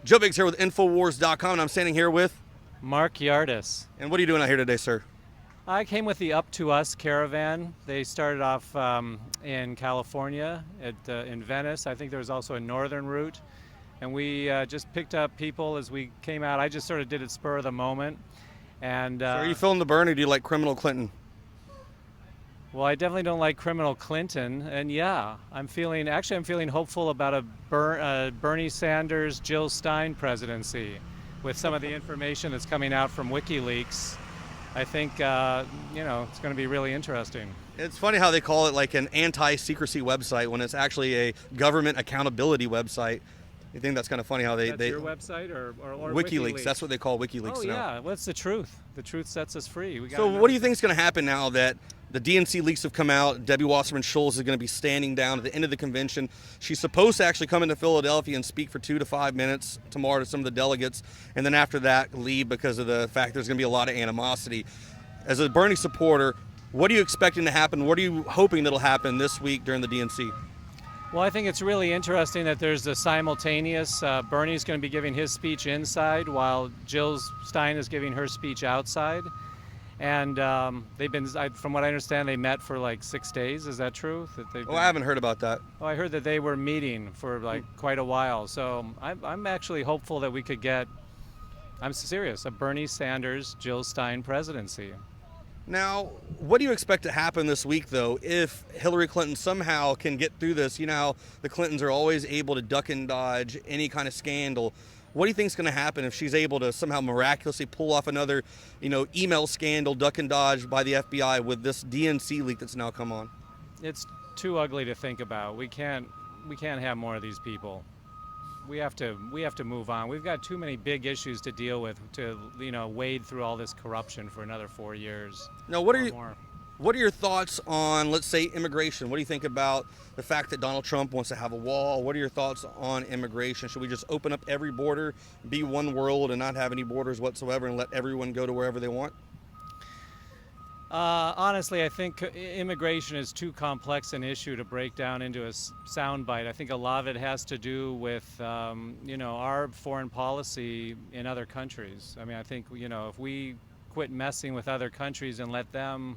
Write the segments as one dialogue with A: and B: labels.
A: Joe Biggs here with Infowars.com, and I'm standing here with...
B: Mark Yardis.
A: And what are you doing out here today, sir?
B: I came with the Up to Us caravan. They started off in California, in Venice. I think there was also a northern route. And we just picked up people as we came out. I just sort of did it spur of the moment. And
A: So are you feeling the burn, or do you like criminal Clinton?
B: well, I definitely don't like criminal Clinton. And yeah, I'm feeling hopeful about a Bernie Sanders, Jill Stein presidency with some of the information that's coming out from WikiLeaks. I think, it's going to be really interesting.
A: It's funny how they call it like an anti-secrecy website when it's actually a government accountability website. You think that's kind of funny how
B: That's your website or
A: WikiLeaks, that's what they call WikiLeaks
B: Oh,
A: now.
B: yeah, well, it's the truth. The truth sets us free.
A: So what do you think is going to happen now that the DNC leaks have come out? Debbie Wasserman Schultz is going to be standing down at the end of the convention. She's supposed to actually come into Philadelphia and speak for 2 to 5 minutes tomorrow to some of the delegates, and then after that leave because of the fact there's going to be a lot of animosity. As a Bernie supporter, what are you expecting to happen? What are you hoping that'll happen this week during the DNC?
B: Well, I think it's really interesting that there's the simultaneous. Bernie's going to be giving his speech inside while Jill Stein is giving her speech outside. And they've been, from what I understand, they met for like 6 days. Is that true?
A: I haven't heard about that.
B: Oh, I heard that they were meeting for like quite a while. So I'm actually hopeful that we could get, I'm serious, a Bernie Sanders, Jill Stein presidency.
A: Now, what do you expect to happen this week, though, if Hillary Clinton somehow can get through this? You know how the Clintons are always able to duck and dodge any kind of scandal. What do you think is going to happen if she's able to somehow miraculously pull off another, email scandal, duck and dodge by the FBI with this DNC leak that's now come on?
B: It's too ugly to think about. We can't have more of these people. We have to move on. We've got too many big issues to deal with to wade through all this corruption for another 4 years.
A: Now, what are your thoughts on, let's say, immigration? What do you think about the fact that Donald Trump wants to have a wall? What are your thoughts on immigration? Should we just open up every border, be one world, and not have any borders whatsoever, and let everyone go to wherever they want?
B: Honestly, I think immigration is too complex an issue to break down into a soundbite. I think a lot of it has to do with, our foreign policy in other countries. I mean, I think, if we quit messing with other countries and let them,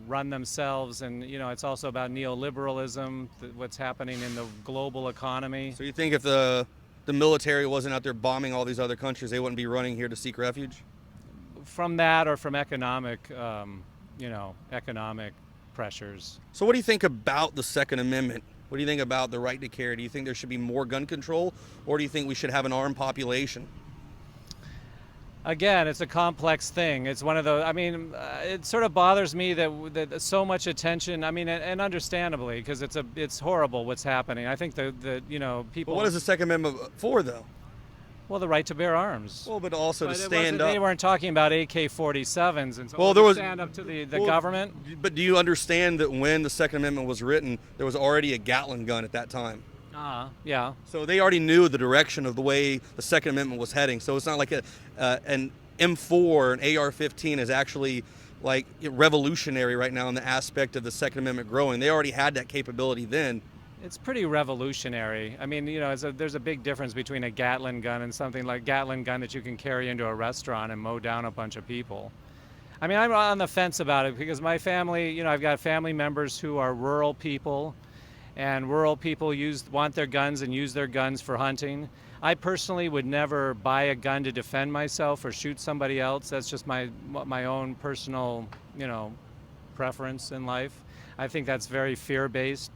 B: run themselves, and, it's also about neoliberalism, what's happening in the global economy.
A: So you think if the military wasn't out there bombing all these other countries, they wouldn't be running here to seek refuge?
B: From that, or from economic pressures.
A: So what do you think about the Second Amendment? What do you think about the right to carry? Do you think there should be more gun control, or do you think we should have an armed population?
B: Again, it's a complex thing. It's one of those, it sort of bothers me that so much attention, and understandably, because it's horrible what's happening. I think people...
A: But what is the Second Amendment for, though?
B: Well, the right to bear arms.
A: Well, but also to stand up.
B: They weren't talking about AK-47s and so
A: well, there was
B: stand up to the government.
A: But do you understand that when the Second Amendment was written, there was already a Gatling gun at that time?
B: Yeah.
A: So they already knew the direction of the way the Second Amendment was heading. So it's not like an M4, an AR-15 is actually like revolutionary right now in the aspect of the Second Amendment growing. They already had that capability then.
B: It's pretty revolutionary. There's a big difference between a Gatling gun and something like Gatling gun that you can carry into a restaurant and mow down a bunch of people. I'm on the fence about it because my family, I've got family members who are rural people, and rural people want their guns and use their guns for hunting. I personally would never buy a gun to defend myself or shoot somebody else. That's just my own personal, preference in life. I think that's very fear-based,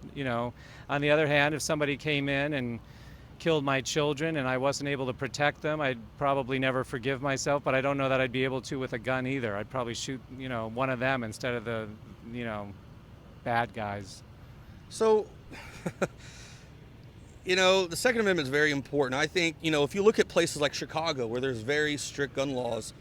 B: On the other hand, if somebody came in and killed my children and I wasn't able to protect them, I'd probably never forgive myself, but I don't know that I'd be able to with a gun either. I'd probably shoot, one of them instead of the, bad guys.
A: So, the Second Amendment is very important. I think, if you look at places like Chicago where there's very strict gun laws,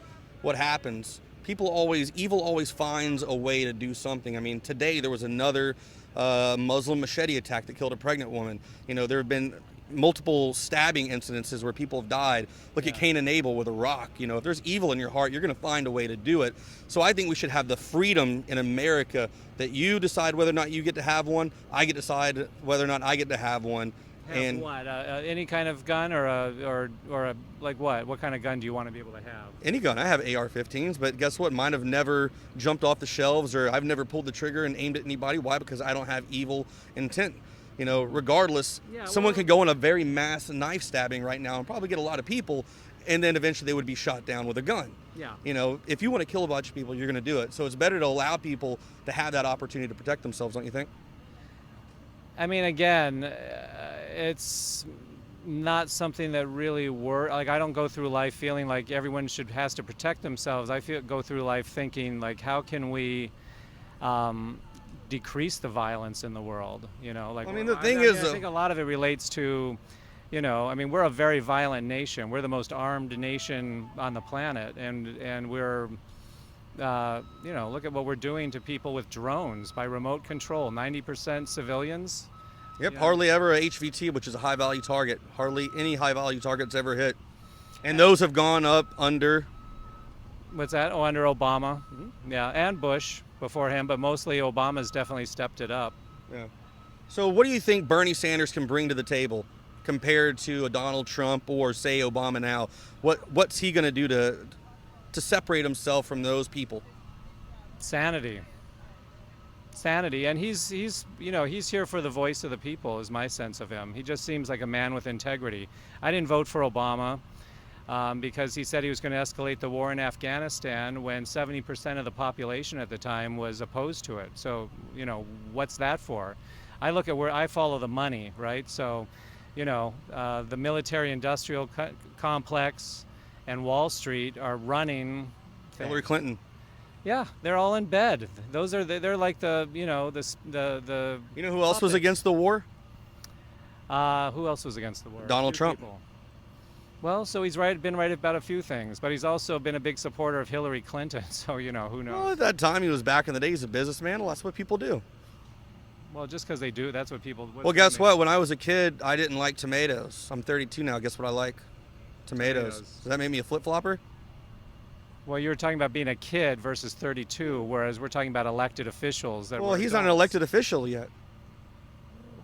A: what happens? Evil always finds a way to do something. Today there was another Muslim machete attack that killed a pregnant woman. There have been multiple stabbing incidences where people have died. Look at Cain and Abel with a rock. If there's evil in your heart, you're going to find a way to do it. So I think we should have the freedom in America that you decide whether or not you get to have one. I get to decide whether or not I get to have one.
B: Have
A: And
B: what? Any kind of gun, or a like what? What kind of gun do you want to be able to have?
A: any gun. I have AR-15s, but guess what? Mine have never jumped off the shelves, or I've never pulled the trigger and aimed at anybody. Why? Because I don't have evil intent. You know, regardless,
B: Yeah,
A: someone
B: well-
A: could go on a very mass knife stabbing right now and probably get a lot of people, and then eventually they would be shot down with a gun.
B: Yeah.
A: You know, if you want to kill a bunch of people, you're going to do it. So it's better to allow people to have that opportunity to protect themselves, don't you think?
B: I mean, again, it's not something that really works. Like, I don't go through life feeling like everyone has to protect themselves. I go through life thinking, like, how can we decrease the violence in the world? You know, like,
A: I mean, the thing is,
B: I think a lot of it relates to, you know, I mean, we're a very violent nation. We're the most armed nation on the planet, and we're you know, look at what we're doing to people with drones by remote control. 90% civilians.
A: Yep,
B: Yeah.
A: hardly ever a HVT, which is a high value target. Hardly any high value targets ever hit. And those have gone up under.
B: What's that? Oh, under Obama. Yeah, and Bush before him, but mostly Obama's definitely stepped it up.
A: Yeah. So what do you think Bernie Sanders can bring to the table compared to a Donald Trump or, say, Obama now? What's he going to do to separate himself from those people?
B: Sanity. And he's you know, he's here for the voice of the people, is my sense of him. He just seems like a man with integrity. I didn't vote for Obama because he said he was going to escalate the war in Afghanistan when 70% of the population at the time was opposed to it. So, you know, what's that for? I look at where I follow the money, right? So, you know, the military-industrial complex and Wall Street are running things.
A: Hillary Clinton.
B: Yeah, they're all in bed. They're like the, you know, the
A: You know who else was
B: puppets.
A: against the war?
B: Who else was against the war?
A: Donald
B: A few
A: Trump.
B: people. Well, so he's been right about a few things, but he's also been a big supporter of Hillary Clinton. So, you know, who knows?
A: Well, at that time, he was back in the days, a businessman. Well, that's what people do.
B: Well, just because they do, that's what people.
A: Well, guess what? When I was a kid, I didn't like tomatoes. I'm 32 now. Guess what I like? Tomatoes.
B: Tomatoes.
A: Does that make me a flip-flopper?
B: Well, you were talking about being a kid versus 32, whereas we're talking about elected officials.
A: Well, he's not an elected official yet.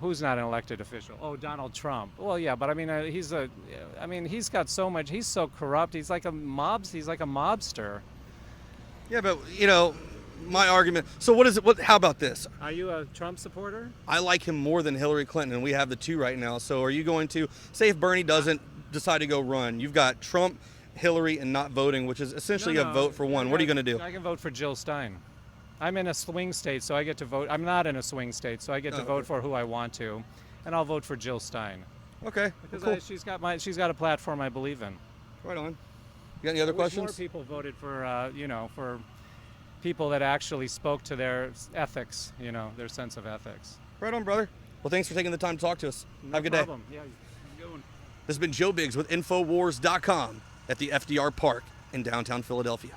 B: Who's not an elected official? Oh, Donald Trump. Well, yeah, but I mean, he's got so much. He's so corrupt. He's like a mobster.
A: Yeah, but, you know, my argument. So what is it? How about this?
B: Are you a Trump supporter?
A: I like him more than Hillary Clinton, and we have the two right now. So are you going to, say if Bernie doesn't decide to go run, you've got Trump, Hillary, and not voting, which is essentially a vote for one. What are you going to do?
B: I can vote for Jill Stein. I'm in a swing state, so I get to vote. I'm not in a swing state, so I get to vote
A: okay.
B: for who I want to, and I'll vote for Jill Stein
A: Okay,
B: because
A: cool.
B: she's got a platform I believe in.
A: Right on. You got any other
B: I wish
A: questions?
B: more people voted for you know, for people that actually spoke to their ethics, you know, their sense of ethics.
A: Right on, brother. Well, thanks for taking the time to talk to us.
B: No
A: Have a good day.
B: problem. Yeah, good one.
A: This has been Joe Biggs with Infowars.com at the FDR Park in downtown Philadelphia.